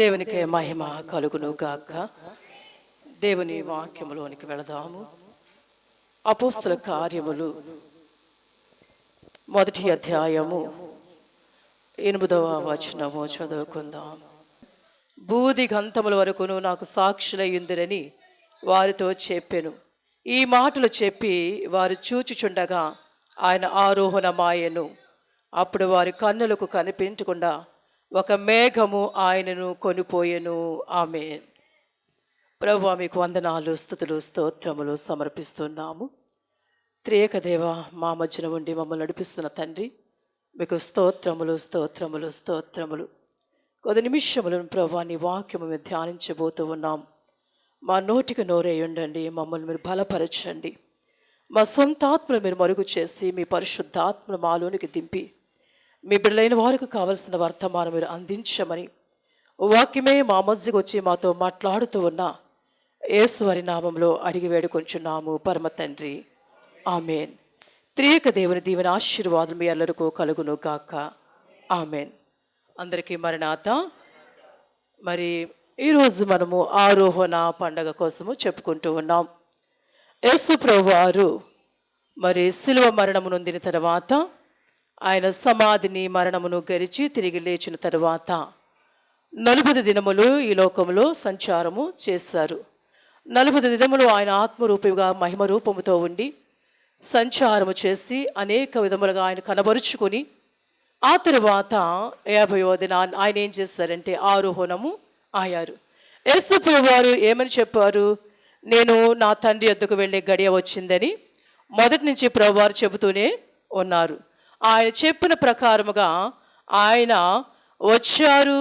దేవునికే మహిమ కలుగును గాక. దేవుని వాక్యములోనికి వెళదాము. అపోస్తుల కార్యములు 1వ అధ్యాయము 8వ వచనము చదువుకుందాం. బూది గంతముల వరకును నాకు సాక్షులయ్యుందిరని వారితో చెప్పెను. ఈ మాటలు చెప్పి వారు చూచుచుండగా ఆయన ఆరోహణమాయెను. అప్పుడు వారి కన్నులకు కనిపించకుండా ఒక మేఘము ఆయనను కొనిపోయెను. ఆమేన్. ప్రభువా, మీకు వందనాలు, స్తుతులు, స్తోత్రములు సమర్పిస్తున్నాము. త్రియేక దేవ, మా మధ్యన ఉండి మమ్మల్ని నడిపిస్తున్న తండ్రి, మీకు స్తోత్రములు, స్తోత్రములు, స్తోత్రములు. కొద్ది నిమిషములను ప్రభువా నీ వాక్యము మేము ధ్యానించబోతూ ఉన్నాం. మా నోటికి నోరే ఉండండి, మమ్మల్ని మీరు బలపరచండి. మా సొంత ఆత్మను మీరు మరుగు చేసి మీ పరిశుద్ధాత్మను మాలోనికి దింపి మీ బిడ్డలైన వారికి కావలసిన వర్తమానం మీరు అందించమని వాక్యమే మా మధ్యకు వచ్చి మాతో మాట్లాడుతూ ఉన్న యేసువారి నామంలో అడిగి వేడుకొంచున్నాము పరమ తండ్రి. ఆమెన్. త్రియేక దేవుని దీవెన ఆశీర్వాదం మీ అందరికీ కలుగును గాక. ఆమెన్. అందరికీ మరణాత. మరి ఈరోజు మనము ఆరోహణ పండగ కోసము చెప్పుకుంటూ ఉన్నాం. యేసు ప్రభువారు మరి శిలువ మరణము నొందిన తర్వాత ఆయన సమాధిని మరణమును గరిచి తిరిగి లేచిన తర్వాత 40 దినములు ఈ లోకంలో సంచారము చేశారు. 40 దినములు ఆయన ఆత్మరూపిగా మహిమ రూపముతో ఉండి సంచారము చేసి అనేక విధములుగా ఆయన కనబరుచుకొని ఆ తరువాత 50వ దినాన్ని ఆయన ఏం చేశారంటే ఆరోహణము అయ్యారు. యేసు ప్రభువారు ఏమని చెప్పారు? నేను నా తండ్రి యొద్దకు వెళ్ళే గడియ వచ్చిందని మొదటి నుంచి ప్రభువారు చెబుతూనే ఉన్నారు. ఆయన చెప్పిన ప్రకారముగా ఆయన వచ్చారు,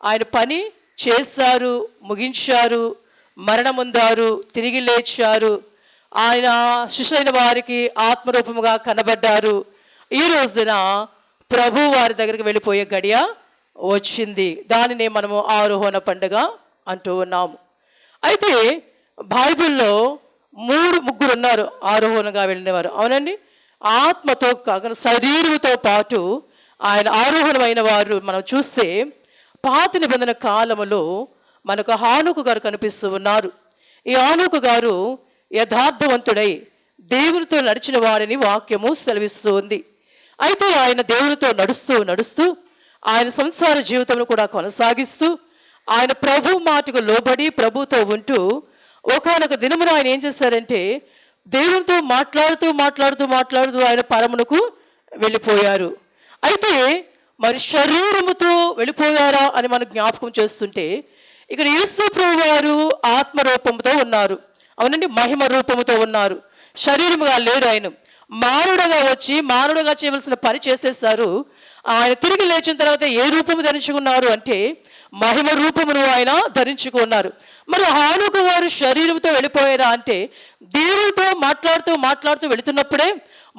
ఆయన పని చేశారు, ముగించారు, మరణముందారు, తిరిగి లేచారు. ఆయన శిష్యులైన వారికి ఆత్మరూపముగా కనబడ్డారు. ఈ రోజున ప్రభు వారి దగ్గరికి వెళ్ళిపోయే గడియ వచ్చింది. దానినే మనము ఆరోహణ పండుగ అంటూ ఉన్నాము. అయితే బైబిల్లో 3 ఉన్నారు ఆరోహణగా వెళ్ళినవారు. అవునండి. ఆత్మతో కాకుండా శరీరంతో పాటు ఆయన ఆరోహణమైన వారు మనం చూస్తే పాత నిబంధన కాలములో మనకు హానోకు గారు కనిపిస్తూ ఉన్నారు. ఈ హానోకు గారు యథార్థవంతుడై దేవునితో నడిచిన వారిని వాక్యము సెలవిస్తూ ఉంది. అయితే ఆయన దేవునితో నడుస్తూ ఆయన సంసార జీవితంలో కూడా కొనసాగిస్తూ ఆయన ప్రభు మాటకు లోబడి ప్రభుతో ఉంటూ ఒకానొక దినమున ఆయన ఏం చేశారంటే దేవునితో మాట్లాడుతూ ఆయన పరమునకు వెళ్ళిపోయారు. అయితే మరి శరీరముతో వెళ్ళిపోయారా అని మనం జ్ఞాపకం చేస్తుంటే ఇక్కడ యేసు ప్రభువారు ఆత్మరూపంతో ఉన్నారు. అవునండి, మహిమ రూపముతో ఉన్నారు. శరీరముగా లేడు. ఆయన మానవుడుగా వచ్చి మానవుడుగా చేయవలసిన పని చేసేసారు. ఆయన తిరిగి లేచిన తర్వాత ఏ రూపము ధరించుకున్నారు అంటే మహిమ రూపమును ఆయన ధరించుకున్నారు. మరి హానోకు గారు శరీరంతో వెళ్ళిపోయారా అంటే దేవునితో మాట్లాడుతూ వెళుతున్నప్పుడే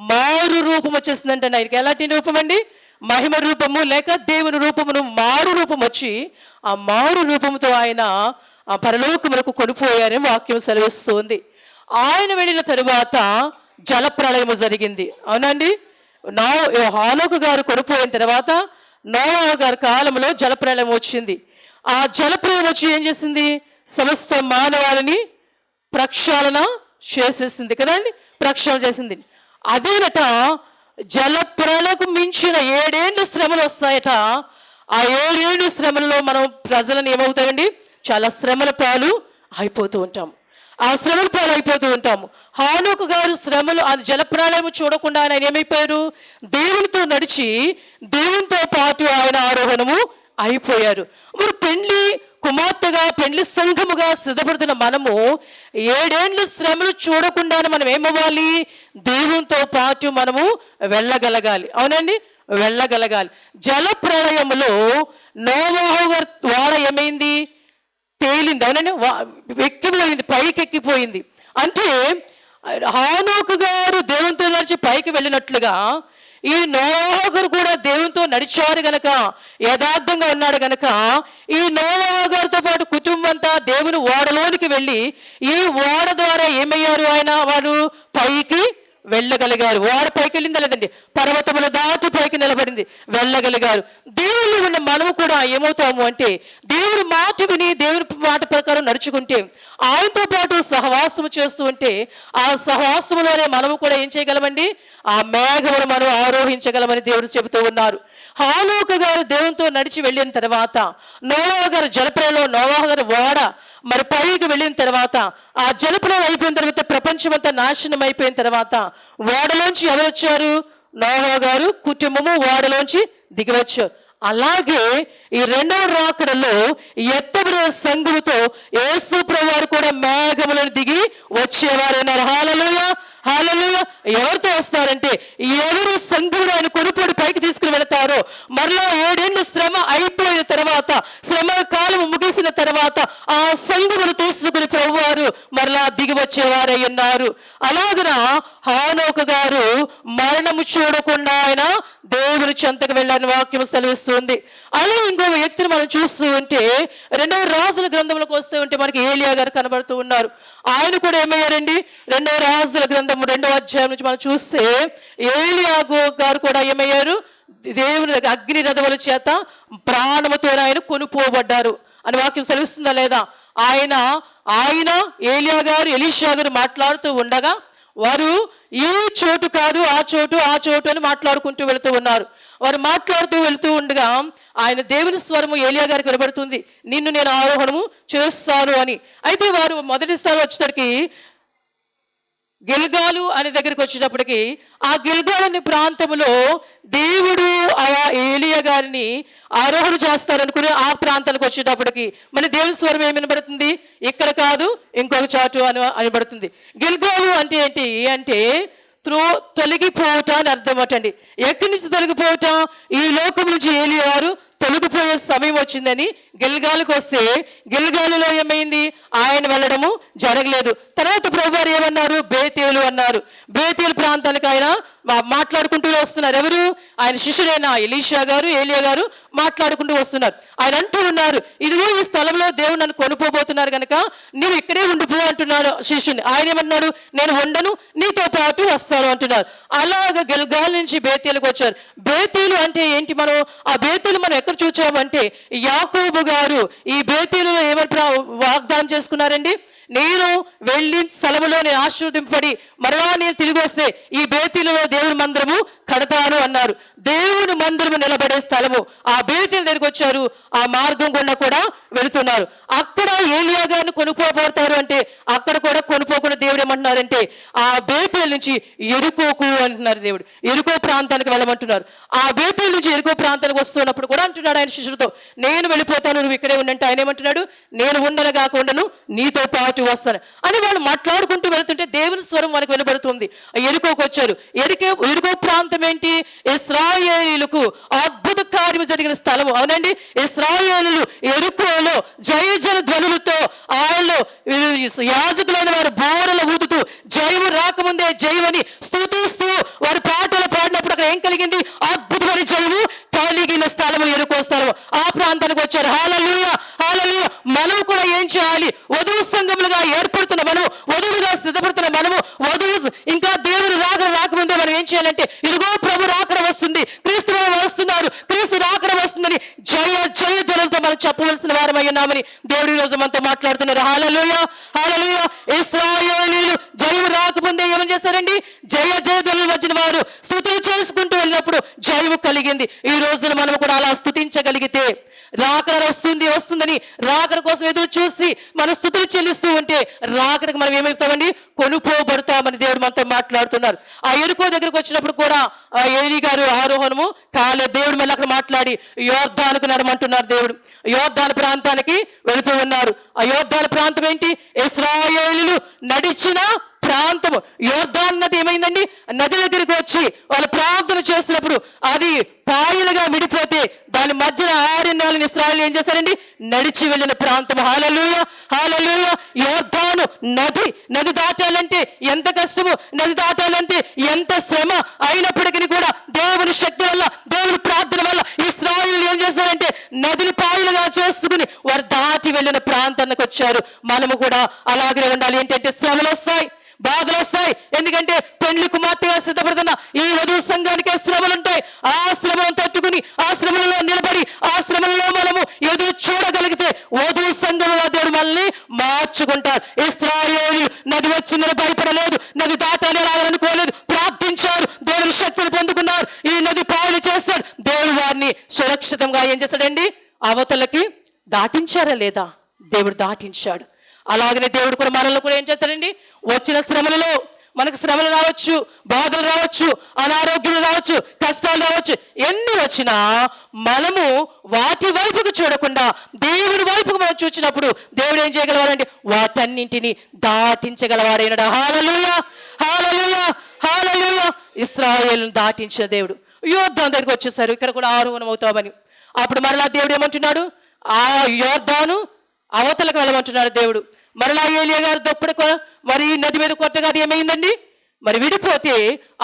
మారు రూపం వచ్చేసిందంటే ఆయనకి ఎలాంటి రూపం అండి? మహిమ రూపము లేక దేవుని రూపమును మారు రూపం వచ్చి ఆ మారు రూపంతో ఆయన ఆ పరలోకములకు కొనిపోయారని వాక్యం సెలవిస్తుంది. ఆయన వెళ్ళిన తరువాత జలప్రళయము జరిగింది. అవునండి. హానోకు గారు కొనిపోయిన తర్వాత నోవా గారి కాలంలో జలప్రళయం వచ్చింది. ఆ జలప్రళయం వచ్చి ఏం చేసింది? సమస్త మానవాళిని ప్రక్షాళన చేసేసింది కదండి, ప్రక్షాళన చేసింది. అదేనట జలప్రళయకు మించిన 7 ఏళ్ళు శ్రమలు వస్తాయట. ఆ 7 ఏళ్ళు శ్రమలలో మనం ప్రజలను ఏమవుతామండి? చాలా శ్రమల పాలు అయిపోతూ ఉంటాము. ఆ శ్రమల పాలు అయిపోతూ ఉంటాము. హానోకు గారు శ్రమలు ఆ జలప్రళయం చూడకుండా ఆయన ఏమైపోయారు? దేవునితో నడిచి దేవునితో పాటు ఆయన ఆరోహణము అయిపోయారు. మరి పెండ్లి కుమార్తెగా పెండ్లి సంఘముగా సిద్ధపడుతున్న మనము 7 ఏళ్ళు శ్రమలు చూడకుండానే మనం ఏమవ్వాలి? దేవునితో పాటు మనము వెళ్ళగలగాలి. అవునండి, వెళ్ళగలగాలి. జల ప్రళయములో నోవాహు గారి వాడ ఏమైంది? తేలింది. అవునండి, ఎక్కిపోయింది, పైకెక్కిపోయింది. అంటే హానోకు గారు దేవునితో నడిచి పైకి వెళ్ళినట్లుగా ఈ నోవాహు గారు కూడా దేవునితో నడిచారు గనక, యథార్థంగా ఉన్నాడు గనక ఈ నోవాహు గారితో పాటు కుటుంబం అంతా దేవుని ఓడలోనికి వెళ్ళి ఈ ఓడ ద్వారా ఏమయ్యారు? వారు పైకి వెళ్ళగలిగారు. ఓడ పైకి వెళ్ళిందా లేదండి? పర్వతముల దాటి పైకి నిలబడింది, వెళ్ళగలిగారు. దేవుళ్ళు ఉన్న మనము కూడా ఏమవుతాము అంటే దేవుని మాట విని దేవుని మాట ప్రకారం నడుచుకుంటే, ఆయనతో పాటు సహవాసము చేస్తూ ఉంటే ఆ సహవాసములోనే మనము కూడా ఏం చేయగలమండి? ఆ మేఘమును మనం ఆరోహించగలమని దేవుడు చెబుతూ ఉన్నారు. హానోకు గారు దేవునితో నడిచి వెళ్ళిన తర్వాత, నోవాహు గారు జలప్రలయంలో నోవాహు గారు ఓడ మరి పైకి వెళ్ళిన తర్వాత, ఆ జలప్రలయం అయిపోయిన తర్వాత ప్రపంచమంతా నాశనం అయిపోయిన తర్వాత ఓడలోంచి ఎవరు వచ్చారు? నోవాహు గారు కుటుంబము ఓడలోంచి దిగివచ్చారు. అలాగే ఈ రెండవ రాకడలో ఎత్తబడిన సంఘముతో యేసు ప్రభువారు కూడా మేఘములను దిగి వచ్చేవారన్నారు. హల్లెలూయా, హల్లెలూయా. ఎవరితో వస్తారంటే, ఎవరు సంఘమును ఆయన కొనుపోడు పైకి తీసుకుని వెళతారో, మరలా 7 ఏళ్ళు శ్రమ అయిపోయిన తర్వాత, శ్రమ కాలం ముగిసిన తర్వాత ఆ సంఘమును తీసుకుని ప్రభువారు మరలా దిగి వచ్చేవారై ఉన్నారు. అలాగన హానోకు గారు మరణము చూడకుండా ఆయన దేవుని చెంతకు వెళ్ళని వాక్యం సెలవిస్తుంది. అలా ఇంకో వ్యక్తిని మనం చూస్తూ ఉంటే, 2వ రాజుల గ్రంథంలోకి వస్తూ ఉంటే మనకి ఏలియా గారు కనబడుతూ ఉన్నారు. ఆయన కూడా ఏమయ్యారండి? 2వ రాజుల గ్రంథం 2వ అధ్యాయం నుంచి మనం చూస్తే ఏలియా గారు కూడా ఏమయ్యారు? దేవుని అగ్ని రథముల చేత ప్రాణముతో ఆయన కొనుపోబడ్డారు అని వాక్యం సెలవిస్తుందా లేదా? ఆయన ఏలియా గారు ఎలీషా గారు మాట్లాడుతూ ఉండగా వారు ఈ చోటు కాదు ఆ చోటు అని మాట్లాడుకుంటూ వెళుతూ ఉన్నారు. వారు మాట్లాడుతూ వెళుతూ ఉండగా ఆయన దేవుని స్వరము ఏలియా గారికి వినబడుతుంది, నిన్ను నేను ఆరోహణము చేస్తాను అని. అయితే వారు మొదటి స్థానం వచ్చేసరికి గిల్గాలు అనే దగ్గరికి వచ్చేటప్పటికి, ఆ గిల్గాల్ అనే ప్రాంతంలో దేవుడు ఆ ఏలియా గారిని ఆరోహణ చేస్తారనుకుని ఆ ప్రాంతానికి వచ్చేటప్పటికి మన దేవుని స్వరం ఏమి వినబడుతుంది? ఇక్కడ కాదు ఇంకొక చాటు అని వినబడుతుంది. గిల్గాలు అంటే ఏంటి అంటే తొలగిపోవట అని అర్థం అటండి. ఎక్కడి నుంచి తొలగిపోవట? ఈ లోకం నుంచి ఏలియా గారు తొలగిపోయే సమయం వచ్చిందని గిల్గాలుకు వస్తే, గిల్గాలులో ఏమైంది? ఆయన వెళ్ళడము జరగలేదు. తర్వాత ప్రభువారు ఏమన్నారు? బేతేలు అన్నారు. బేతేలు ప్రాంతానికి ఆయన మాట్లాడుకుంటూ వస్తున్నారు. ఎవరు? ఆయన శిష్యుడైన ఎలీషా గారు ఏలియా గారు మాట్లాడుకుంటూ వస్తున్నారు. ఆయన అంటూ ఉన్నారు, ఇదిగో ఈ స్థలంలో దేవుడు నన్ను కొనుక్కోబోతున్నారు కనుక నీవు ఇక్కడే ఉండిపో అంటున్నాడు శిష్యుని. ఆయన ఏమన్నాడు? నేను ఉండను, నీతో పాటు వస్తాను అంటున్నారు. అలాగ గిల్గాల్ నుంచి బేతేలుకు వచ్చారు. బేతేలు అంటే ఏంటి? మనం ఆ బేతేలు మనం ఎక్కడ చూచామంటే, యాకోబు గారు ఈ బేతేలులో ఏమని వాగ్దానం చేసుకున్నారండి? నేను వెళ్ళి స్థలములో నేను ఆశీర్వదింపబడి మరలా నేను తిరిగి వస్తే ఈ బేతేలులో దేవుని మందిరము కడతాను అన్నారు. దేవుని మందిరము నిలబడే స్థలము ఆ బేతేలు దగ్గరికి వచ్చారు. ఆ మార్గం గుండా కూడా వెళుతున్నారు. అక్కడ ఏలియా గారిని కొనుక్కోబోతారు అంటే, అక్కడ కూడా కొనుక్కోకుండా దేవుడు ఏమంటున్నారంటే, ఆ బేతేలు నుంచి ఎరుకోకు అంటున్నారు దేవుడు. ఎరుకో ప్రాంతానికి వెళ్ళమంటున్నారు. ఆ బేతేలు నుంచి ఎరుకో ప్రాంతానికి వస్తున్నప్పుడు కూడా అంటున్నాడు ఆయన శిష్యుడితో, నేను వెళ్ళిపోతాను, నువ్వు ఇక్కడే ఉండంటే ఆయన ఏమంటున్నాడు? నేను ఉండను కాకుండాను నీతో పాటు వస్తాను అని. వాళ్ళు మాట్లాడుకుంటూ వెళుతుంటే దేవుని స్వరం మనకు వినబడుతుంది. ఎరుకోకు వచ్చారు. ఎరుకో ప్రాంతం ఏంటి? ఇశ్రాయేలీయులకు అద్భుత కార్యము జరిగిన స్థలము. అవునండి, ఇశ్రాయేలీయులు ఎరుకోలో జయజన ధ్వనులతో ఆయనలో యాజకులైన వారు బోరలు ఊదుతూ జయము రాకముందే జయమని స్తుతిస్తూ వారు పాటలు పాడినప్పుడు అక్కడ ఏం కలిగింది? అద్భుతమైన జయము కలిగిన స్థలము ఎరుకో స్థలము. ఆ ప్రాంతానికి వచ్చారు. హల్లెలూయా, హల్లెలూయా. మనము కూడా ఏం చేయాలి? వధువు సంఘములుగా ఏర్పడుతున్న మనము, వధువుగా సిద్ధపడుతున్న మనము, వధువు ఇంకా దేవుడు రాకముందే మనం ఏం చేయాలంటే, ఇదిగో ప్రభు రాకడ వస్తుంది, క్రీస్తు వస్తున్నారు, క్రీస్తు రాకడ వస్తుందని జయ ధ్వనులతో మనం చెప్పవలసిన వారమై ఉన్నామని దేవుడు ఈ రోజు మనతో మాట్లాడుతున్నారు. హల్లెలూయా, హల్లెలూయా. ఇశ్రాయేలీయులు జయము రాకముందే ఏమని చేస్తారండి? జయ ధ్వనులు వచ్చిన వారు స్తుతులు చేసుకుంటూ వెళ్ళినప్పుడు జయము కలిగింది. ఈ రోజున మనం కూడా అలా స్తుతించగలిగితే, రాకడ వస్తుందని రాకడ కోసం ఎదురు చూసి మన స్తుతులు చెల్లిస్తూ ఉంటే రాకడకు మనం ఏమవుతామండి? కొనుక్కోబడతామని దేవుడు మనతో మాట్లాడుతున్నారు. ఆ ఎరుకో దగ్గరకు వచ్చినప్పుడు కూడా ఆ ఏలీ గారు ఆరోహణము కాలే. దేవుడు మళ్ళీ అక్కడ మాట్లాడి యోర్దానుకు నడమంటున్నారు. దేవుడు యోర్దాను ప్రాంతానికి వెళుతూ ఉన్నారు. ఆ యోర్దాను ప్రాంతం ఏంటి? ఇశ్రాయేలీయులు నడిచిన ప్రాంతము. యోర్దాను నది ఏమైందండి? నది దగ్గరికి వచ్చి వాళ్ళు ప్రార్థన చేస్తున్నప్పుడు అది పాయలుగా విడిపోతే దాని మధ్యన 6 నెలలు ఇశ్రాయేలీయులు ఏం చేస్తారండి? నడిచి వెళ్ళిన ప్రాంతం. హల్లెలూయా, హల్లెలూయా. యోర్దాను నది దాటాలంటే ఎంత కష్టము, నది దాటాలంటే ఎంత శ్రమ అయినప్పటికీ కూడా దేవుని శక్తి వల్ల, దేవుని ప్రార్థన వల్ల ఇశ్రాయేలీయులు ఏం చేస్తారంటే నదిని పాయలుగా చేసుకుని వారు దాటి వెళ్ళిన ప్రాంతానికి వచ్చారు. మనము కూడా అలాగే ఉండాలి. ఏంటంటే శ్రమలు వస్తాయి, బాధలు వస్తాయి. ఎందుకంటే పెళ్లి కుమార్తెగా సిద్ధపడుతున్న ఈ వధువు సంఘానికి శ్రమలు ఉంటాయి. ఆ శ్రమలను తట్టుకుని ఆ శ్రమలలో నిలబడి ఆ శ్రమలలో మనము ఎదురు చూడగలిగితే వధువు సంఘముగా దేవుడు మనల్ని మార్చుకుంటారు. ఇశ్రాయేలు నది వచ్చిందని భయపడలేదు, నది దాటాలి రావాలనుకోలేదు, ప్రార్థించారు, దేవుని శక్తిని పొందుకున్నారు. ఈ నది పాలు చేస్తాడు, దేవుడు వారిని సురక్షితంగా ఏం చేస్తాడండి, అవతలకి దాటించారా లేదా? దేవుడు దాటించాడు. అలాగనే దేవుడు కూడా మనల్ని కూడా ఏం చేస్తాడండి, వచ్చిన శ్రమలలో మనకు శ్రమలు రావచ్చు, బాధలు రావచ్చు, అనారోగ్యం రావచ్చు, కష్టాలు రావచ్చు, ఎన్ని వచ్చినా మనము వాటి వైపుకు చూడకుండా దేవుడి వైపుకు మనం చూసినప్పుడు దేవుడు ఏం చేయగలవాడంటే వాటన్నింటినీ దాటించగలవాడైనడు. హల్లెలూయా, హల్లెలూయా, హల్లెలూయా. ఇశ్రాయేలును దాటించిన దేవుడు. యోర్దాను దగ్గరికి వచ్చేసారు, ఇక్కడ కూడా ఆరోహణం అవుతామని. అప్పుడు మరలా దేవుడు ఏమంటున్నాడు, ఆ యోర్దాను అవతలకు వెళ్ళమంటున్నాడు దేవుడు. మరలా ఏలియా గారు దప్పుడు మరి నది మీద కొట్టగా అది ఏమైందండి, మరి విడిపోతే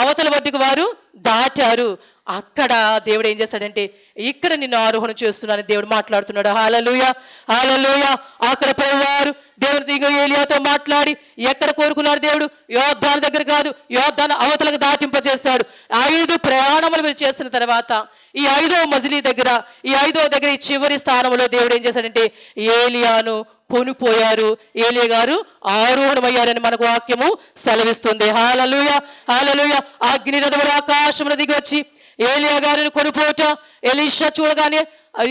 అవతల వద్దకు వారు దాటారు. అక్కడ దేవుడు ఏం చేస్తాడంటే ఇక్కడ నిన్ను ఆరోహణ చేస్తున్నాను దేవుడు మాట్లాడుతున్నాడు. హల్లెలూయా, హల్లెలూయా. అక్కడ ప్రభువారు దేవుడు ఏలియాతో మాట్లాడి ఎక్కడ కోరుకున్నాడు దేవుడు, యోర్దాను దగ్గర కాదు, యోర్దాను అవతలకు దాటింపజేస్తాడు. 5 ప్రయాణములు మీరు చేసిన తర్వాత ఈ 5వ మజిలీ దగ్గర, ఈ 5వ దగ్గర, ఈ చివరి స్థానంలో దేవుడు ఏం చేశాడంటే ఏలియాను కొనిపోయారు. ఏలియా గారు ఆరోహణమయ్యారని మనకు వాక్యము సెలవిస్తుంది. హల్లెలూయా, హల్లెలూయా. అగ్నిరథములు ఆకాశమున దిగి వచ్చి ఏలియా గారిని కొనిపోట ఎలీషా చూడగానే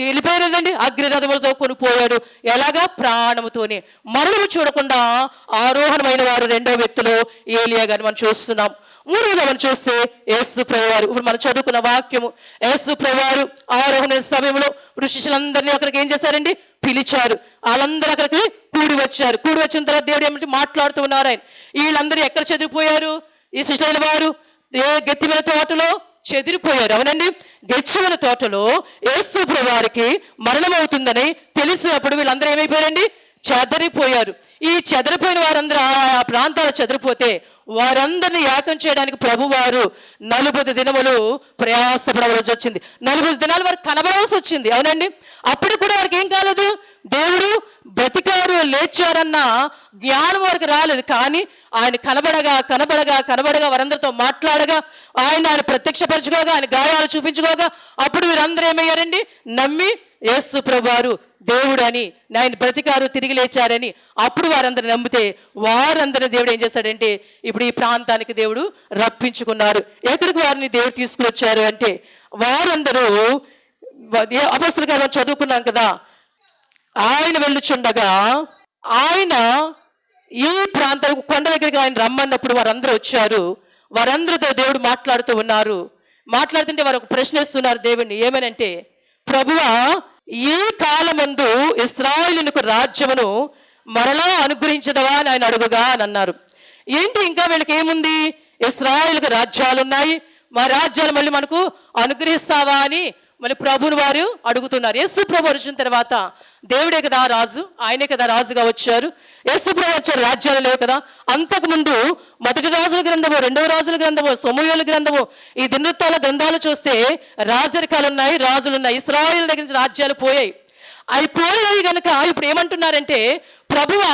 వెళ్ళిపోయారండి, అగ్నిరథములతో కొనిపోయాడు. ఎలాగా? ప్రాణముతోనే. మరణము చూడకుండా ఆరోహణమైన వారు 2వ వ్యక్తిలో ఏలియా గారిని మనం చూస్తున్నాం. 3వగా మనం చూస్తే యేసు ప్రభువారు. ఇప్పుడు మనం చదువుకున్న వాక్యము, యేసు ప్రభువారు ఆరోహణ సమయంలో శిష్యులందరినీ అక్కడికి ఏం చేశారండి, పిలిచారు. వాళ్ళందరూ అక్కడికి కూడి వచ్చారు. కూడి వచ్చిన తర్వాత దేవుడు ఏమంటే మాట్లాడుతూ ఉన్నారు. ఆయన వీళ్ళందరూ ఎక్కడ చెదిరిపోయారు, ఈ శిష్యులైన వారు గెత్తిమీద తోటలో చెదిరిపోయారు. అవునండి, గెత్తిమీద తోటలో యేసు ప్రభువారికి మరణం అవుతుందని తెలిసినప్పుడు వీళ్ళందరూ ఏమైపోయారండి, చెదరిపోయారు. ఈ చెదరిపోయిన వారందరూ ఆ ప్రాంతాలు చెదిరిపోతే వారందరినీ ఏకం చేయడానికి ప్రభువారు 40 దినములు ప్రయాసపడవలసి వచ్చింది. 40 దినాలు వారికి కనబడవలసి వచ్చింది. అవునండి, అప్పుడు కూడా వారికి ఏం కాలేదు, దేవుడు బ్రతికారు లేచారన్న జ్ఞానం వారికి రాలేదు. కానీ ఆయన కనబడగా కనబడగా కనబడగా వారందరితో మాట్లాడగా ఆయన ప్రత్యక్షపరచుకోగా ఆయన గాయాలు చూపించుకోగా అప్పుడు వీరందరూ ఏమయ్యారండి, నమ్మి యేసు ప్రభువారు దేవుడు అని, ఆయన బ్రతికారు తిరిగి లేచారని అప్పుడు వారందరూ నమ్మితే వారందరినీ దేవుడు ఏం చేస్తాడంటే ఇప్పుడు ఈ ప్రాంతానికి దేవుడు రప్పించుకున్నారు. ఎక్కడికి వారిని దేవుడు తీసుకుని వచ్చారు అంటే వారందరూ అపొస్తలుల కార్యాలు చదువుకున్నాం కదా, ఆయన వెళ్ళుచుండగా ఆయన ఈ ప్రాంతానికి కొండ దగ్గరికి ఆయన రమ్మన్నప్పుడు వారందరూ వచ్చారు. వారందరితో దేవుడు మాట్లాడుతూ ఉన్నారు. మాట్లాడుతుంటే వారు ఒక ప్రశ్న ఇస్తున్నారు దేవుడిని. ఏమనంటే, ప్రభువా, ఈ కాలమందు ఇశ్రాయేలునకు రాజ్యమును మరలా అనుగ్రహించదవా అని ఆయన అడుగుగా అని అన్నారు. ఏంటి ఇంకా వీళ్ళకి ఏముంది, ఇశ్రాయేలుకు రాజ్యాలు ఉన్నాయి, మా రాజ్యాలు మళ్ళీ మనకు అనుగ్రహిస్తావా అని మళ్ళీ ప్రభుని వారు అడుగుతున్నారు. యేసు ప్రభు వచ్చిన తర్వాత దేవుడే కదా రాజు, ఆయనే కదా రాజుగా వచ్చారు. యేసు ప్రభు వచ్చారు, రాజ్యాలు లేవు కదా. అంతకుముందు 1వ రాజుల గ్రంథము, 2వ రాజుల గ్రంథము, సమూయేలు గ్రంథము, ఈ దినవృత్తాల గ్రంథాలు చూస్తే రాజరికాలు ఉన్నాయి, రాజులు ఉన్నాయి. ఇశ్రాయేలు దగ్గర నుంచి రాజ్యాలు పోయాయి. అవి పోయాయి కనుక ఇప్పుడు ఏమంటున్నారంటే, ప్రభువా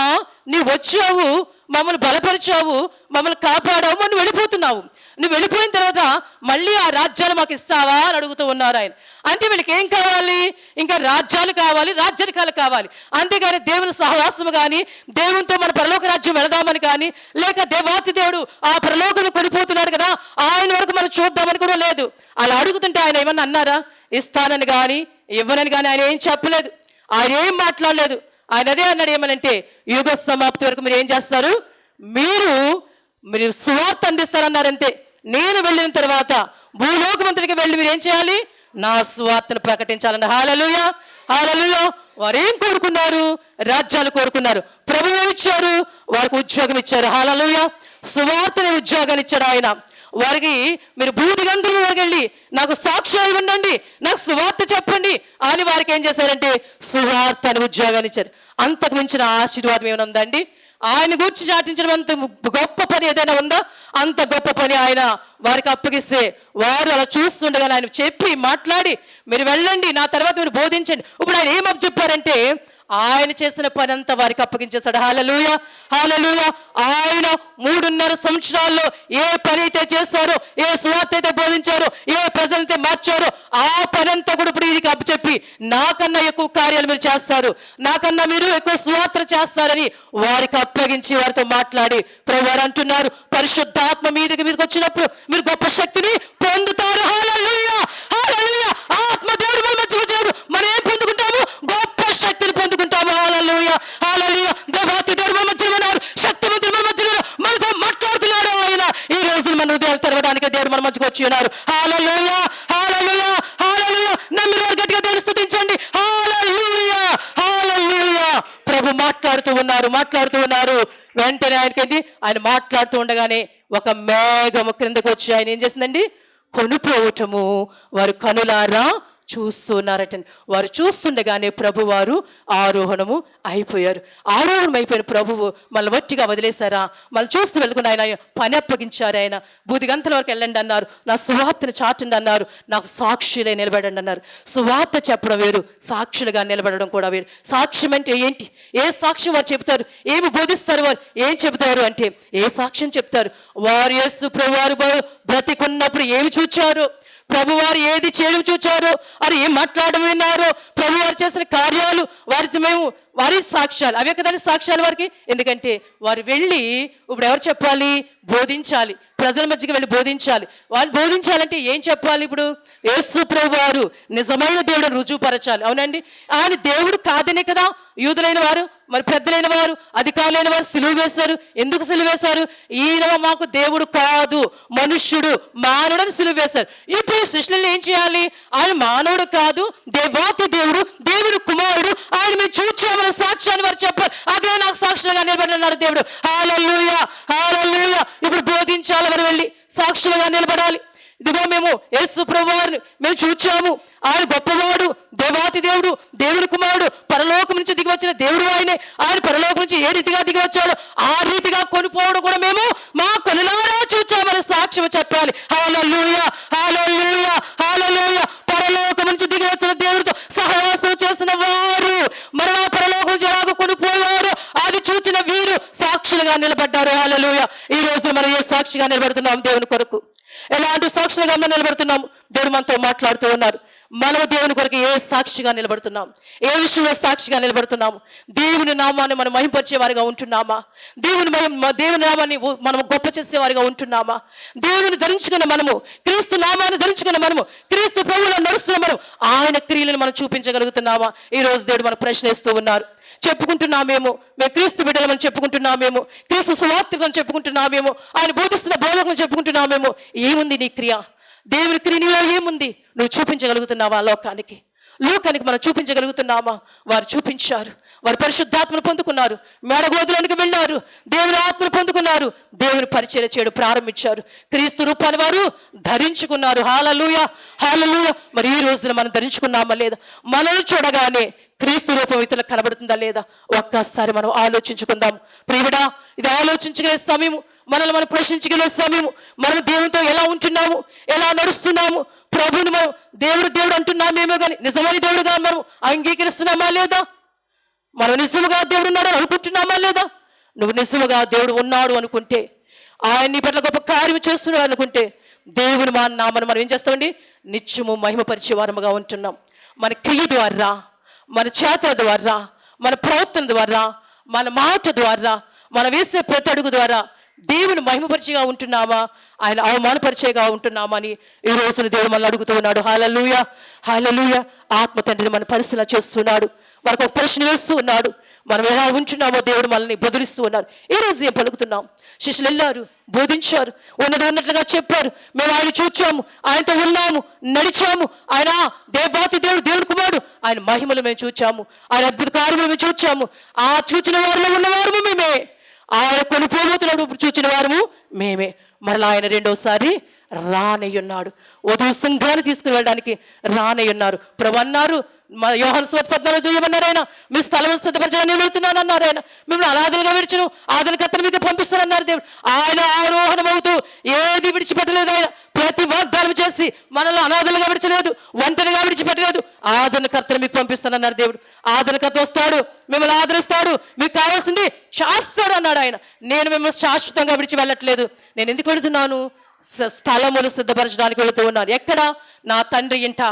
నీవు వచ్చావు, మమ్మల్ని బలపరిచావు, మమ్మల్ని కాపాడావు, మనం వెళ్ళిపోతున్నావు. నువ్వు వెళ్ళిపోయిన తర్వాత మళ్ళీ ఆ రాజ్యాలు మాకు ఇస్తావా అని అడుగుతూ ఉన్నారు ఆయన. అంటే వీళ్ళకి ఏం కావాలి, ఇంకా రాజ్యాలు కావాలి, రాజ్యరికాలు కావాలి. అంతేగాని దేవుని సహవాసము కానీ, దేవునితో మన పరలోక రాజ్యం వెళదామని కానీ, లేక దేవాతి దేవుడు ఆ పరలోకను కొనిపోతున్నాడు కదా ఆయన వరకు మనం చూద్దామని కూడా లేదు. అలా అడుగుతుంటే ఆయన ఏమన్నా అన్నారా? ఇస్తానని కానీ ఇవ్వనని కానీ ఆయన ఏం చెప్పలేదు, ఆయన ఏం మాట్లాడలేదు. ఆయన అదే అన్నాడు, ఏమనంటే యుగ సమాప్తి వరకు మీరు ఏం చేస్తారు, మీరు సువార్త అందిస్తారన్నారంతే. నేను వెళ్ళిన తర్వాత భూలోకమంతటికి వెళ్ళి మీరు ఏం చేయాలి, నా సువార్తను ప్రకటించాలన్న. హల్లెలూయా, హల్లెలూయా. వారు ఏం కోరుకున్నారు, రాజ్యాలు కోరుకున్నారు. ప్రభువు ఇచ్చారు, వారికి ఉద్యోగం ఇచ్చారు. హల్లెలూయా. సువార్తని ఉద్యోగాన్ని ఇచ్చాడు ఆయన. వారికి మీరు భూదిగంతుల వరకు వెళ్ళి నాకు సాక్ష్యాలు ఉండండి, నాకు సువార్త చెప్పండి అని వారికి ఏం చేశారంటే సువార్త అని ఉద్యోగాన్ని ఇచ్చారు. అంతకు మించిన ఆశీర్వాదం ఏమైనా ఉందండి? ఆయన గురించి చాటించడం అంత గొప్ప పని ఏదైనా ఉందా? అంత గొప్ప పని ఆయన వారికి అప్పగిస్తే వారు అలా చూస్తుండగా ఆయన చెప్పి మాట్లాడి మీరు వెళ్ళండి, నా తర్వాత మీరు బోధించండి. ఇప్పుడు ఆయన ఏమని చెప్పారంటే ఆయన చేసిన పని అంతా వారికి అప్పగించేస్తాడు. హల్లెలూయా, హల్లెలూయా. ఆయన 3.5 సంవత్సరాల్లో ఏ పని అయితే చేస్తారో, ఏ సువార్త అయితే బోధించారో, ఏ ప్రజలైతే మార్చారో, ఆ పని అంతా కూడా ఇప్పుడు ఇది అప్పచెప్పి నాకన్నా ఎక్కువ కార్యాలు మీరు చేస్తారు, నాకన్నా మీరు ఎక్కువ సువార్త చేస్తారని వారికి అప్పగించి వారితో మాట్లాడి ప్రభువారు అంటున్నారు, పరిశుద్ధాత్మ మీదకి వచ్చినప్పుడు మీరు గొప్ప శక్తిని పొందుతారు. హల్లెలూయా, హల్లెలూయా. ఆత్మ దేవుడు మన మధ్య వచ్చాడు, మనం ఏం పొందుకుంటాము? గొప్ప శక్తిని పొందుకుంటాము. హల్లెలూయా, హల్లెలూయా. దేవాతి దేవుడు మన మధ్య ఉన్నారు, శక్తిమంతుడు మన మధ్య ఉన్నారు, మనతో మాట్లాడుతున్నాడు ఆయన. ఈ రోజు మన హృదయాలు తెరవడానికి దేవుడు మన మధ్యకి వచ్చి ఉన్నారు. హల్లెలూయా, హల్లెలూయా, హల్లెలూయా. నమ్మిన వారు గట్టిగా దేవుని స్తుతించండి. హల్లెలూయా, హల్లెలూయా. ప్రభు మాట్లాడుతూ ఉన్నారు. వెంటనే ఆయన మాట్లాడుతూ ఉండగానే ఒక మేఘము క్రిందకు వచ్చి ఆయన ఏం చేసిందండి? కొనుపోవటము వారు కనులారా చూస్తున్నారట. వారు చూస్తుండగానే ప్రభు వారు ఆరోహణం అయిపోయిన ప్రభువు మళ్ళీ వట్టిగా వదిలేశారా? మళ్ళీ చూస్తూ వెళ్ళకుండా ఆయన పని అప్పగించారు. ఆయన బూదిగంతల వరకు వెళ్ళండి అన్నారు, నా సువార్తను చాటండి అన్నారు, నాకు సాక్షులే నిలబడండి అన్నారు. సువార్త చెప్పడం వేరు, సాక్షులుగా నిలబడడం కూడా వేరు. సాక్ష్యం అంటే ఏంటి? ఏ సాక్ష్యం వారు చెప్తారు? ఏమి బోధిస్తారు? వారు ఏం చెబుతారు అంటే ఏ సాక్ష్యం చెప్తారు? వారు యేసు ప్రభువారు బ్రతికున్నప్పుడు ఏమి చూచారు, ప్రభువారు ఏది చేయడం చూచారో, అది ఏం మాట్లాడడం విన్నారో, ప్రభువారు చేసిన కార్యాలు వారి సాక్ష్యాలు అవే కదండి సాక్ష్యాలు వారికి. ఎందుకంటే వారు వెళ్ళి ఇప్పుడు ఎవరు చెప్పాలి? బోధించాలి, ప్రజల మధ్యకి వెళ్ళి బోధించాలి. వాళ్ళు బోధించాలంటే ఏం చెప్పాలి? ఇప్పుడు యేసు ప్రభువారు నిజమైన దేవుడిని రుజువుపరచాలి. అవునండి, ఆయన దేవుడు కాదనే కదా యూదులైన వారు, మరి పెద్దలైన వారు, అధికారులైన వారు సిలువ వేశారు. ఎందుకు సిలువ వేశారు? ఈయన మాకు దేవుడు కాదు, మనుష్యుడు, మానవుడని సిలువ వేశారు. ఇప్పుడు శిష్యులను ఏం చేయాలి? ఆయన మానవుడు కాదు, దేవాతి దేవుడు, దేవుడు కుమారుడు, ఆయన మేము చూచామన్న సాక్ష్యాన్ని వారు చెప్పారు. అదే నాకు సాక్షులుగా నిలబడినారు దేవుడు. హల్లెలూయా, హల్లెలూయా. ఇప్పుడు బోధించాలి, వారు వెళ్ళి సాక్షులుగా నిలబడాలి. ఇదిగో మేము యేసు ప్రభువారిని మేము చూచాము, ఆయన గొప్పవాడు, దేవాతి దేవుడు, దేవుని కుమారుడు, పరలోకం నుంచి దిగి వచ్చిన దేవుడు ఆయనే. ఆయన పరలోకం నుంచి ఏ రీతిగా దిగి వచ్చాడో ఆ రీతిగా కొనుపోవడం కూడా మేము మా కనులారా చూచామని సాక్ష్యం చెప్పాలి. హల్లెలూయా, హల్లెలూయా, హల్లెలూయా. పరలోకం నుంచి దిగి వచ్చిన దేవుడితో సహవాసం చేసిన వారు మరలా పరలోకం నుంచి ఎలాగో కొనుపోయారు అది చూచిన వీరు సాక్షులుగా నిలబడ్డారు. హల్లెలూయా. ఈ రోజు మనం ఏ సాక్షిగా నిలబడుతున్నాం? దేవుని కొరకు ఎలాంటి సాక్షులుగా మనం నిలబడుతున్నాము? దేవుడు మనతో మాట్లాడుతూ ఉన్నారు. మనము దేవుని కొరకు ఏ సాక్షిగా నిలబడుతున్నాం? ఏ విషయంలో సాక్షిగా నిలబడుతున్నాము? దేవుని నామాన్ని మనం మహింపరిచే వారిగా ఉంటున్నామా? దేవుని నామాన్ని మనం గొప్ప చేసేవారిగా ఉంటున్నామా? దేవుని ధరించుకున్న మనము, క్రీస్తు నామాన్ని ధరించుకున్న మనము, క్రీస్తు ప్రభువులో నడుస్తున్న మనం ఆయన క్రియలను మనం చూపించగలుగుతున్నామా? ఈ రోజు దేవుడు మనం ప్రశ్నిస్తూ ఉన్నారు. చెప్పుకుంటున్నామేమో మేము క్రీస్తు బిడ్డలమని చెప్పుకుంటున్నామేమో, క్రీస్తు సువార్తికులను చెప్పుకుంటున్నామేమో, ఆయన బోధిస్తున్న బోధకులను చెప్పుకుంటున్నామేమో. ఏముంది నీ క్రియ? దేవుని క్రియ నీలో ఏముంది? నువ్వు చూపించగలుగుతున్నావా? లోకానికి మనం చూపించగలుగుతున్నామా? వారు చూపించారు. వారు పరిశుద్ధాత్మను పొందుకున్నారు, మేడగోదులోనికి వెళ్ళారు, దేవుని ఆత్మను పొందుకున్నారు, దేవుని పరిచర్య చేయడం ప్రారంభించారు, క్రీస్తు రూపాన్ని వారు ధరించుకున్నారు. హల్లెలూయా, హల్లెలూయా. మరి ఈ రోజున మనం ధరించుకున్నామా లేదా? మనల్ని చూడగానే క్రీస్తు రూపం ఇతరులకు కనబడుతుందా లేదా? ఒక్కసారి మనం ఆలోచించుకుందాం. ప్రియుడా, ఇది ఆలోచించగలిగే సమయము, మనల్ని మనం ప్రశ్నించగలిగే సమయము. మనం దేవునితో ఎలా ఉంటున్నాము, ఎలా నడుస్తున్నాము? ప్రభుని మనం దేవుడు అంటున్నామేమో కానీ నిజమైన దేవుడుగా మనం అంగీకరిస్తున్నామా లేదా? మనం నిజముగా దేవుడు ఉన్నాడు అనుకుంటున్నామా లేదా? నువ్వు నిజముగా దేవుడు ఉన్నాడు అనుకుంటే, ఆయన నీ పట్ల గొప్ప కార్యం చేస్తున్నాడు అనుకుంటే, దేవుని మా నామను మనం ఏం చేస్తామండి? నిత్యము మహిమపరిచే వారముగా ఉంటున్నాం. మన క్రియ ద్వారా, మన చేతుల ద్వారా, మన ప్రవర్తన ద్వారా, మన మాట ద్వారా, మనం వేసే ప్రతి అడుగు ద్వారా దేవుని మహిమపరిచేగా ఉంటున్నామా, ఆయన అవమానపరిచేగా ఉంటున్నామా అని ఈ రోజున దేవుడు మనల్ని అడుగుతూ ఉన్నాడు. హల్లెలూయా, హల్లెలూయా. ఆత్మ తండ్రిని మన పరిశీలన చేస్తున్నాడు, మనకు ఒక ప్రశ్న వేస్తూ ఉన్నాడు. మనం ఎలా ఉంటున్నామో దేవుడు మనల్ని బదులిస్తూ ఉన్నారు. ఈ రోజు ఏం పలుకుతున్నాం? శిష్యులు వెళ్ళారు, బోధించారు, ఉన్నట్లుగా చెప్పారు. మేము ఆయన చూచాము, ఆయనతో ఉన్నాము, నడిచాము. ఆయన దేవాతి దేవుడు, దేవుని కుమారుడు, ఆయన మహిమలు మేము చూచాము, ఆయన అద్భుత కార్యములు మేము చూచాము. ఆ చూచిన వారిలో ఉన్నవారు మేమే, ఆయన కొనుపోబోతున్నాడు ఇప్పుడు చూచిన వారము మేమే. మరలా ఆయన రెండోసారి రానయ్యున్నాడు, వధువు సంఘాన్ని తీసుకుని వెళ్ళడానికి రానయ్యున్నారు. ప్రభు అన్నారు, మా యోహాను సువార్త 14 చేయమన్నారు ఆయన, మీ స్థలం సిద్ధపరచడానికి నేను వెళ్తున్నాను అన్నారు ఆయన. మిమ్మల్ని అనాథలుగా విడిచను, ఆదరకర్తను మీకు పంపిస్తానన్నారు దేవుడు. ఆయన ఆరోహణమవుతూ ఏది విడిచిపెట్టలేదు. ఆయన ప్రతి వాగ్దానం చేసి మనల్ని అనాథలుగా విడిచలేదు, ఒంటరిగా విడిచిపెట్టలేదు. ఆదరణకర్తను మీకు పంపిస్తానన్నారు దేవుడు. ఆదరణకర్త వస్తాడు, మిమ్మల్ని ఆదరిస్తాడు, మీకు కావాల్సింది చేస్తాడు అన్నాడు ఆయన. నేను మిమ్మల్ని శాశ్వతంగా విడిచి వెళ్ళట్లేదు. నేను ఎందుకు వెళుతున్నాను? స్థలములు సిద్ధపరచడానికి వెళుతూ ఉన్నాను. ఎక్కడ? నా తండ్రి ఇంట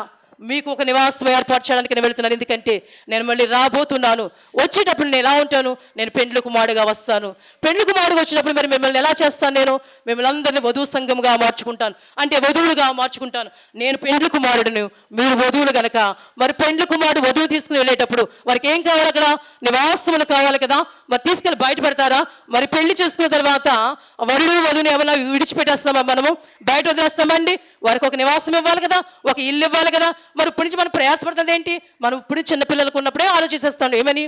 మీకు ఒక నివాసం ఏర్పాటు చేయడానికి నేను వెళుతున్నాను. ఎందుకంటే నేను మళ్ళీ రాబోతున్నాను. వచ్చేటప్పుడు నేను ఎలా ఉంటాను? నేను పెండ్లి కుమారుడుగా వస్తాను. పెండ్లి కుమారుడుగా వచ్చినప్పుడు మరి మిమ్మల్ని ఎలా చేస్తాను? నేను మిమ్మల్ని అందరినీ వధువు సంఘంగా మార్చుకుంటాను, అంటే వధువులుగా మార్చుకుంటాను. నేను పెండ్లి కుమారుడును, మీరు వధువులు గనక మరి పెండ్లి కుమారుడు వధువు తీసుకుని వెళ్ళేటప్పుడు వారికి ఏం కావాలి? అక్కడ నివాసములు కావాలి కదా. మరి తీసుకెళ్ళి బయట పెడతారా? మరి పెళ్లి చేసుకున్న తర్వాత వరుడు వధువుని ఏమన్నా విడిచిపెట్టేస్తామా? మనము బయట వదిలేస్తామండి? వారికి ఒక నివాసం ఇవ్వాలి కదా, ఒక ఇల్లు ఇవ్వాలి కదా. మరి ఇప్పటి నుంచి మనం ప్రయాసపడుతుంది ఏంటి? మనం ఇప్పుడు చిన్నపిల్లలకు ఉన్నప్పుడే ఆలోచిస్తాను, ఏమని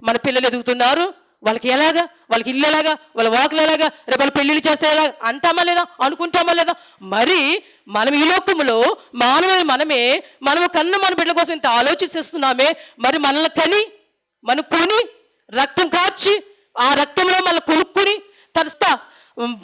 మన పిల్లలు ఎదుగుతున్నారు, వాళ్ళకి ఎలాగా, వాళ్ళకి ఇల్లు ఎలాగా, వాళ్ళ వాకులు ఎలాగా, రేపు వాళ్ళు పెళ్ళిళ్ళు చేస్తే ఎలాగా అంటామా లేదా, అనుకుంటామా లేదా? మరి మనం ఈ లోకంలో మనము కన్ను మన బిడ్డల కోసం ఇంత ఆలోచిస్తున్నామే. మరి మనల్ని కని మనం కొని రక్తం కార్చి ఆ రక్తంలో మనం కొనుక్కుని తరస్తా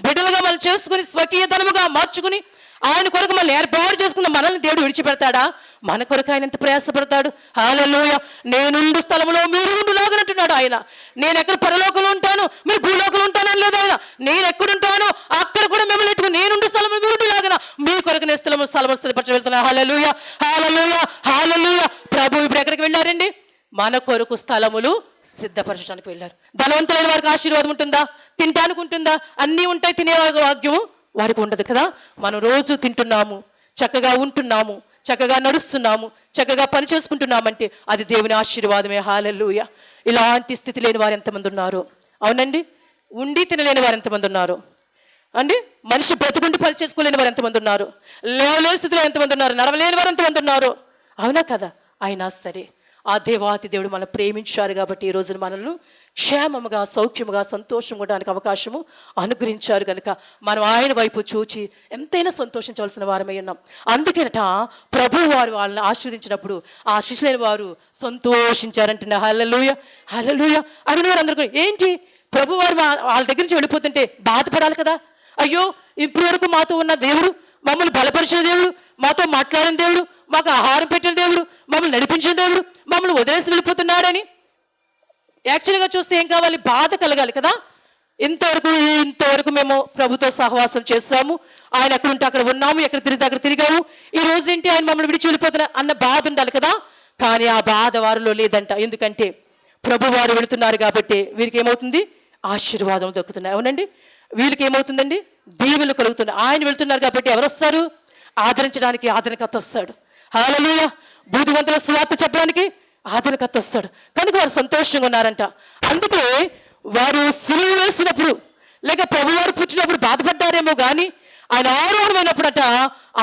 బిడ్డలుగా మనం చేసుకుని స్వకీయ ధనముగా మార్చుకుని ఆయన కొరకు మళ్ళీ ఏర్పాటు చేసుకున్న మనల్ని దేవుడు విడిచిపెడతాడా? మన కొరకు ఆయన ఎంత ప్రయాసపడతాడు. హల్లెలూయా. నేనుండు స్థలంలో మీరు ఉండులాగనంటున్నాడు ఆయన. నేను ఎక్కడ పరలోకంలో ఉంటాను, మీరు భూలోకంలో ఉంటానని లేదు ఆయన. నేను ఎక్కడుంటానో అక్కడ కూడా మిమ్మల్ని ఎట్టుకుని నేనుండు స్థలంలో మీరు ఉండులాగన మీ కొరకు నేను స్థలము స్థిరపరచ వెళ్తున్నా. హల్లెలూయా, హల్లెలూయా, హల్లెలూయా. ప్రభు ఇప్పుడు ఎక్కడికి వెళ్ళారండి? మన కొరకు స్థలములు సిద్ధపరచడానికి వెళ్ళారు. ధనవంతులైన వారికి ఆశీర్వాదం ఉంటుందా? తినడానికి ఉంటుందా? అన్నీ ఉంటాయి, తినే భాగ్యము వారికి ఉండదు కదా. మనం రోజు తింటున్నాము, చక్కగా ఉంటున్నాము, చక్కగా నడుస్తున్నాము, చక్కగా పని చేసుకుంటున్నామంటే అది దేవుని ఆశీర్వాదమే. హల్లెలూయా. ఇలాంటి స్థితి లేని వారు ఎంతమంది ఉన్నారు? అవునండి. ఉండి తినలేని వారు ఎంతమంది ఉన్నారు అండి? మనిషి బ్రతుకుండి పని చేసుకోలేని వారు ఎంతమంది ఉన్నారు? లేవలేని స్థితిలో ఎంతమంది ఉన్నారు? నడవలేని వారు ఎంతమంది ఉన్నారు? అవునా కదా. అయినా సరే ఆ దేవాతి దేవుడు మనం ప్రేమించారు కాబట్టి ఈ రోజున మనల్ని క్షేమముగా, సౌఖ్యముగా, సంతోషంగా ఉండడానికి అవకాశము అనుగ్రహించారు కనుక మనం ఆయన వైపు చూచి ఎంతైనా సంతోషించవలసిన వారమై ఉన్నాం. అందుకేనట ప్రభు వారు వాళ్ళని ఆశీర్వదించినప్పుడు ఆ శిష్యులైన వారు సంతోషించారంటున్నా. హల్లెలూయా, హల్లెలూయా. అడిగిన వారు అందరూ ఏంటి ప్రభు వారు వాళ్ళ దగ్గర నుంచి వెళ్ళిపోతుంటే బాధపడాలి కదా. అయ్యో ఇప్పటి వరకు మాతో ఉన్న దేవుడు, మమ్మల్ని బలపరిచిన దేవుడు, మాతో మాట్లాడిన దేవుడు, మాకు ఆహారం పెట్టిన దేవుడు, మమ్మల్ని నడిపించిన దేవుడు మమ్మల్ని వదిలేసి వెళ్ళిపోతున్నాడని యాక్చువల్గా చూస్తే ఏం కావాలి? బాధ కలగాలి కదా. ఇంతవరకు మేము ప్రభుతో సహవాసం చేస్తాము, ఆయన ఎక్కడుంటే అక్కడ ఉన్నాము, ఎక్కడ తిరిగితే అక్కడ తిరిగాము, ఈ రోజు ఏంటి ఆయన మమ్మల్ని విడిచి వెళ్ళిపోతున్నా అన్న బాధ ఉండాలి కదా. కానీ ఆ బాధ వారిలో లేదంట. ఎందుకంటే ప్రభు వారు వెళుతున్నారు కాబట్టి వీరికి ఏమవుతుంది? ఆశీర్వాదం దొరుకుతున్నాయి. అవునండి. వీళ్ళకి ఏమవుతుందండి? దీవెనలు కలుగుతున్నాయి. ఆయన వెళుతున్నారు కాబట్టి ఎవరు వస్తారు? ఆదరించడానికి ఆదరణకర్త వస్తాడు. హల్లెలూయా. బుద్ధిమంతుల సువార్త చెప్పడానికి ఆదరణకర్త వస్తాడు. కనుక వారు సంతోషంగా ఉన్నారంట. అందుకే వారు సిలువ వేసినప్పుడు లేక ప్రభువారు పుట్టినప్పుడు బాధపడ్డారేమో కానీ ఆయన ఆరోహణమైనప్పుడట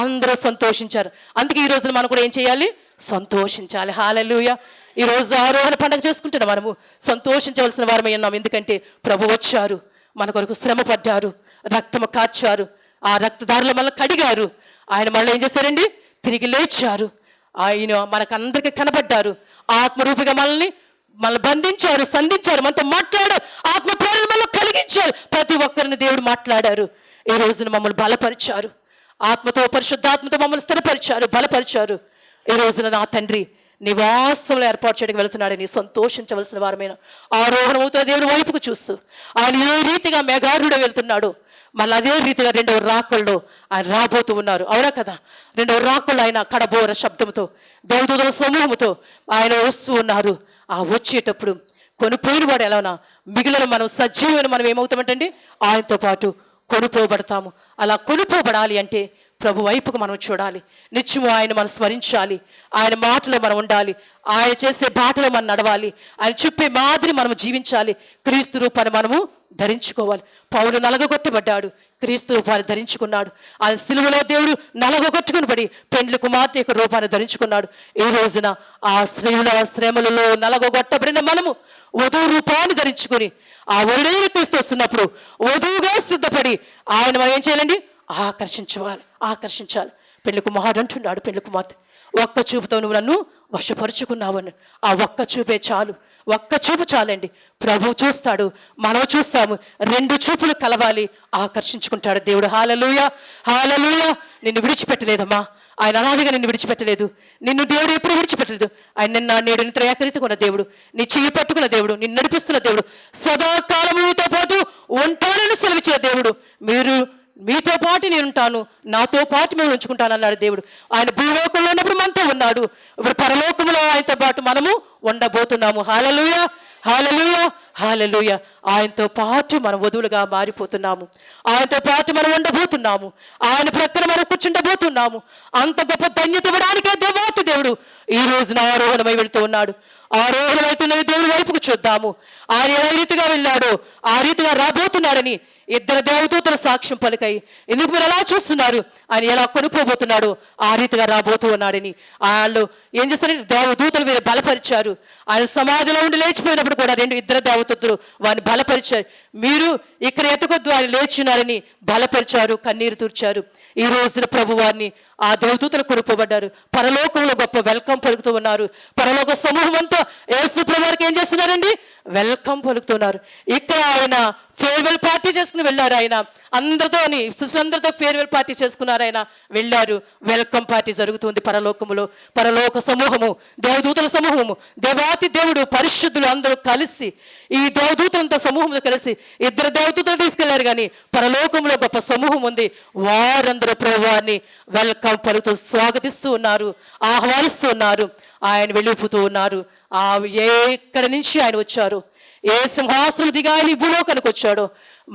అందరూ సంతోషించారు. అందుకే ఈ రోజున మనం కూడా ఏం చేయాలి? సంతోషించాలి. హల్లెలూయా. ఈరోజు ఆరోహణ పండుగ చేసుకుంటున్నాం. మనము సంతోషించవలసిన వారమై ఉన్నాం. ఎందుకంటే ప్రభు వచ్చారు, మన కొరకు శ్రమ పడ్డారు, రక్తము కార్చారు, ఆ రక్తదారులు మనల్ని కడిగారు. ఆయన మళ్ళీ ఏం చేశారండి? తిరిగి లేచారు. ఆయన మనకందరికీ కనబడ్డారు. ఆత్మరూపిగా మనల్ని బంధించారు, సంధించారు, మనతో మాట్లాడారు, ఆత్మ ప్రేరణ మనలో కలిగించారు. ప్రతి ఒక్కరిని దేవుడు మాట్లాడారు. ఈ రోజున మమ్మల్ని బలపరిచారు, ఆత్మతో పరిశుద్ధాత్మతో మమ్మల్ని స్థిరపరిచారు, బలపరిచారు. ఈ రోజున నా తండ్రి నివాసంలో ఏర్పాటు చేయడానికి వెళుతున్నాడని సంతోషించవలసిన వారమైన ఆరోహణమవుతున్న దేవుడి వైపుకు చూస్తూ ఆయన ఏ రీతిగా మేఘారుడు వెళ్తున్నాడు, మళ్ళీ అదే రీతిగా రెండవ రాకల్లో ఆయన రాబోతూ ఉన్నారు. అవునా కదా. రెండవ రాకల్లో ఆయన కడబోర శబ్దంతో దేవదూతల సమూహంతో ఆయన వస్తూ ఉన్నారు. ఆ వచ్చేటప్పుడు కొనుపోయిన వాడు ఎలానా మిగిలిన మనం సజీవమైన మనం ఏమవుతామంటండి? ఆయనతో పాటు కొనుపోబడతాము. అలా కొనుపోబడాలి అంటే ప్రభు వైపుకు మనం చూడాలి, నిత్యము ఆయన మనం స్మరించాలి, ఆయన మాటలో మనం ఉండాలి, ఆయన చేసే బాటలో మనం నడవాలి, ఆయన చెప్పే మాదిరి మనం జీవించాలి, క్రీస్తు రూపాన్ని మనము ధరించుకోవాలి. పౌలు నలగొట్టబడ్డాడు, క్రీస్తు రూపాన్ని ధరించుకున్నాడు. ఆయన సిలువలో దేవుడు నలగొట్టుకుని పడి పెండ్లి కుమార్తె యొక్క రూపాన్ని ధరించుకున్నాడు. ఈ రోజున ఆ శ్రమలలో నలగొట్టబడిన మనము వధువు రూపాన్ని ధరించుకుని ఆ వరుడైన క్రీస్తు వస్తున్నప్పుడు వధువుగా సిద్ధపడి ఆయన మనం ఏం చేయాలండి? ఆకర్షించాలి. పెళ్లి కుమారుడు అంటున్నాడు పెళ్లి కుమార్తె, ఒక్క చూపుతో నువ్వు నన్ను వశపరుచుకున్నావని. ఆ ఒక్క చూపే చాలు, ఒక్క చూపు చాలండి. ప్రభు చూస్తాడు, మనం చూస్తాము. రెండు చూపులు కలవాలి, ఆకర్షించుకుంటాడు దేవుడు. హల్లెలూయా, హల్లెలూయా. నిన్ను విడిచిపెట్టలేదమ్మా. ఆయన అనాదిగా నిన్ను విడిచిపెట్టలేదు. నిన్ను దేవుడు ఎప్పుడు విడిచిపెట్టలేదు. ఆయన నిన్న నేడు నిద్ర ఏకరీతికున్న దేవుడు, నీ చెయ్యి పట్టుకున్న దేవుడు, నిన్ను నడిపిస్తున్న దేవుడు, సదాకాలం మీతో పాటు ఉంటానని సెలవిచ్చిన దేవుడు. మీతో పాటు నేను ఉంటాను, నాతో పాటు మేము ఉంచుకుంటాను అన్నాడు దేవుడు. ఆయన భూలోకంలో ఉన్నప్పుడు మనతో ఉన్నాడు. ఇప్పుడు పరలోకంలో ఆయనతో పాటు మనము ఉండబోతున్నాము. హల్లెలూయా, హల్లెలూయా, హల్లెలూయా. ఆయనతో పాటు మనం వధువులుగా మారిపోతున్నాము. ఆయనతో పాటు మనం ఉండబోతున్నాము. ఆయన ప్రక్కన మనం కూర్చుండబోతున్నాము. అంత గొప్ప ధన్యత ఇవ్వడానికే దేవాతి దేవుడు ఈ రోజున ఆరోహణమై వెళుతూ ఉన్నాడు. ఆరోహణమవుతున్న దేవుడి వైపుకు చూద్దాము. ఆయన ఏ రీతిగా వెళ్ళాడో ఆ రీతిగా రాబోతున్నాడని ఇద్దరు దేవదూతల సాక్ష్యం పలికాయి. ఎందుకు మీరు ఎలా చూస్తున్నారు? ఆయన ఎలా కొనుక్కోబోతున్నాడు ఆ రీతిగా రాబోతూ ఉన్నాడని వాళ్ళు ఏం చేస్తారంటే దేవదూతలు వీరు బలపరిచారు. ఆయన సమాధిలో ఉండి లేచిపోయినప్పుడు కూడా ఇద్దరు దేవదూతలు వారిని బలపరిచారు. మీరు ఇక్కడ ఎతకొద్దు, ఆయన లేచున్నారని బలపరిచారు, కన్నీరు తూర్చారు. ఈ రోజున ప్రభు వారిని ఆ దేవదూతలు కొనుక్కోబడ్డారు. పరలోకంలో గొప్ప వెల్కమ్ పలుకుతూ ఉన్నారు. పరలోక సమూహం అంతా యేసు ప్రభు వారికి ఏం చేస్తున్నారండి? వెల్కమ్ పలుకుతున్నారు. ఇక్కడ ఆయన ఫేర్వెల్ పార్టీ చేసుకుని వెళ్ళారు. ఆయన అందరితోని శిష్యులందరితో ఫేర్వెల్ పార్టీ చేసుకున్నారు. ఆయన వెళ్ళారు. వెల్కమ్ పార్టీ జరుగుతుంది పరలోకములో. పరలోక సమూహము, దేవదూతల సమూహము, దేవాతి దేవుడు, పరిశుద్ధులు అందరూ కలిసి ఈ దేవదూతలంతా సమూహంలో కలిసి ఇద్దరు దేవదూతలు తీసుకెళ్లారు. కానీ పరలోకంలో గొప్ప సమూహం ఉంది. వారందరూ ప్రభువాన్ని వెల్కమ్ పలుకుతూ స్వాగతిస్తూ ఉన్నారు, ఆహ్వానిస్తూ ఉన్నారు. ఆయన వెళ్ళిపోతూ ఉన్నారు. ఎక్కడి నుంచి ఆయన వచ్చారు, ఏ సింహాసనం దిగా ఆయన భూలోకానికి వచ్చాడో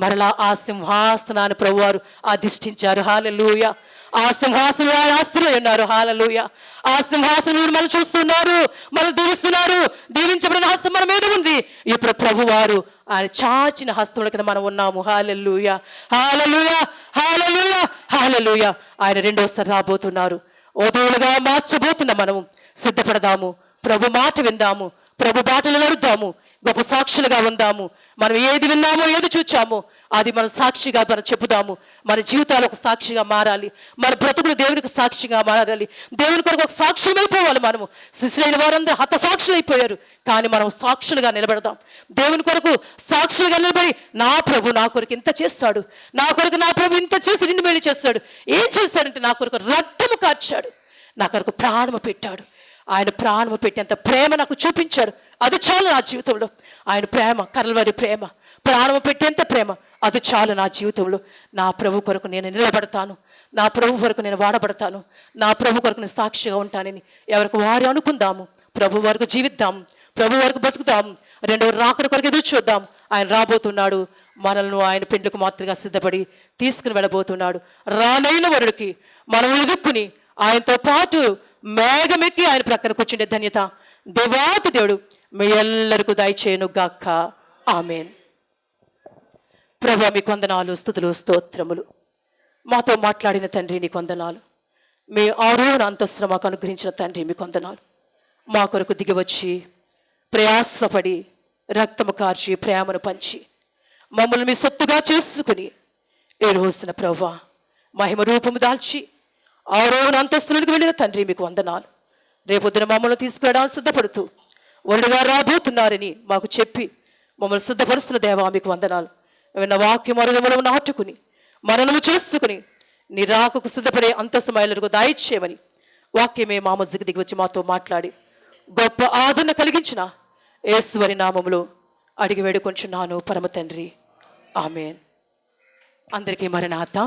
మరలా ఆ సింహాసనాన్ని ప్రభువారు అధిష్ఠించారు. హల్లెలూయా. ఆ సింహాసనం ఆయన ఆస్తులు ఉన్నారు. హల్లెలూయా. ఆ సింహాసనం మనం చూస్తున్నారు, మనం దీవిస్తున్నారు. దీవించబడిన హస్తం మన మీద ఉంది. ఇప్పుడు ప్రభువారు ఆయన చాచిన హస్తముల కింద మనం ఉన్నాము. హల్లెలూయా, హల్లెలూయా, హల్లెలూయా, హల్లెలూయా. ఆయన రెండోసారి రాబోతున్నారు. వధువులుగా మార్చబోతున్నాం. మనము సిద్ధపడదాము. ప్రభు మాట విందాము, ప్రభు బాటలు నడుద్దాము, గొప్ప సాక్షులుగా ఉందాము. మనం ఏది విన్నామో ఏది చూచామో అది మనం సాక్షిగా మనం చెబుదాము. మన జీవితాలు ఒక సాక్షిగా మారాలి. మన బ్రతుకులు దేవునికి సాక్షిగా మారాలి. దేవుని కొరకు ఒక సాక్షులు అయిపోవాలి. మనము శిష్యులైన వారందరూ హతసాక్షులు అయిపోయారు. కానీ మనం సాక్షులుగా నిలబడదాం. దేవుని కొరకు సాక్షులుగా నిలబడి నా ప్రభు నా కొరకు ఇంత చేస్తాడు, నా కొరకు నా ప్రభు ఇంత చేసి నిన్ను మేలు చేస్తాడు. ఏం చేస్తాడంటే నా కొరకు రక్తము కార్చాడు, నా కొరకు ప్రాణము పెట్టాడు. ఆయన ప్రాణము పెట్టేంత ప్రేమ నాకు చూపించాడు. అది చాలు నా జీవితంలో. ఆయన ప్రేమ, కల్వరి ప్రేమ, ప్రాణము పెట్టేంత ప్రేమ, అది చాలు నా జీవితంలో. నా ప్రభు కొరకు నేను నిలబడతాను, నా ప్రభు కొరకు నేను వాడబడతాను, నా ప్రభు కొరకు నేను సాక్షిగా ఉంటానని ఎవరికి వారు అనుకుందాము. ప్రభు వరకు జీవిద్దాం, ప్రభు వరకు బతుకుతాం. రెండవ రాకడ కొరకు ఎదురు చూద్దాం. ఆయన రాబోతున్నాడు. మనల్ని ఆయన పెండ్లకు మాత్రగా సిద్ధపడి తీసుకుని వెళ్ళబోతున్నాడు. రానైన వరుడికి మనం ఎదుర్కొని ఆయనతో పాటు మేఘమెక్కి ఆయన ప్రక్కన కూర్చుండే ధన్యత దేవాతి దేవుడు మీ ఎల్లరికూ దయచేయును గాక. ఆమేన్. ప్రభువా మీకు వందనాలు, స్తుతులు, స్తోత్రములు. మాతో మాట్లాడిన తండ్రి నీకు వందనాలు. మీ ఆరోహణ అంతస్తును మాకు అనుగ్రహించిన తండ్రి మీకు వందనాలు. మా కొరకు దిగివచ్చి ప్రయాసపడి రక్తము కార్చి ప్రేమను పంచి మమ్మల్ని మీ సొత్తుగా చేసుకుని ఈ రోజున ప్రభువా మహిమ రూపము దాల్చి ఆరోహణ అంతస్తులకు వెళ్ళిన తండ్రి మీకు వందనాలు. రేపొద్దున మమ్మల్ని తీసుకురావడానికి సిద్ధపడుతూ వరుడుగా రాబోతున్నారని మాకు చెప్పి మమ్మల్ని సిద్ధపరుస్తున్న దేవా మీకు వందనాలు. ఏమైనా వాక్యం అరుగమనం నాటుకుని మనము చేసుకుని నీ రాకకు సిద్ధపడే అంతస్తు మహిళలకు దాయిచ్చేయమని వాక్యమే మా మధ్యకి దిగి వచ్చి మాతో మాట్లాడి గొప్ప ఆదరణ కలిగించిన యేసువరి నామములో అడిగి వేడుకొంచున్నాను పరమ తండ్రి. ఆమేన్. అందరికీ మరణాత.